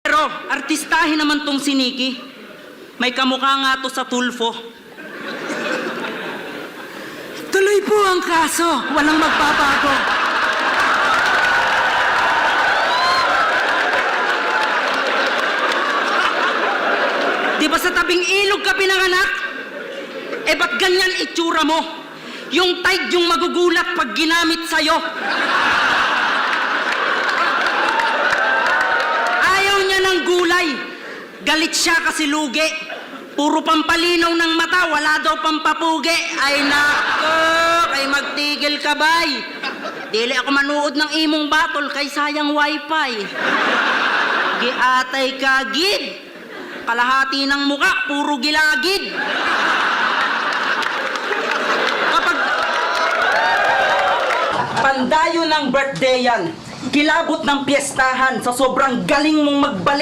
Pero, artistahin naman tong si Nikki. May kamukha nga to sa Tulfo. Tuloy po ang kaso. Walang magbabago. Di ba sa tabing ilog ka pinanganak? Eh, ba't ganyan itsura mo? Yung tide yung magugulat pag ginamit sa'yo. Ayaw niya ng gulay. Galit siya kasi lugi. Puro pampalinaw ng mata, wala daw pampapugi. Ay nako, kay magtigil ka bay. Dili ako manuod ng imong batol kay sayang wifi. Giatay ka gid. Kalahati ng muka, puro gilagid. Kapag pandayo ng birthday yan, kilabot ng piyestahan sa sobrang galing mong magbalik.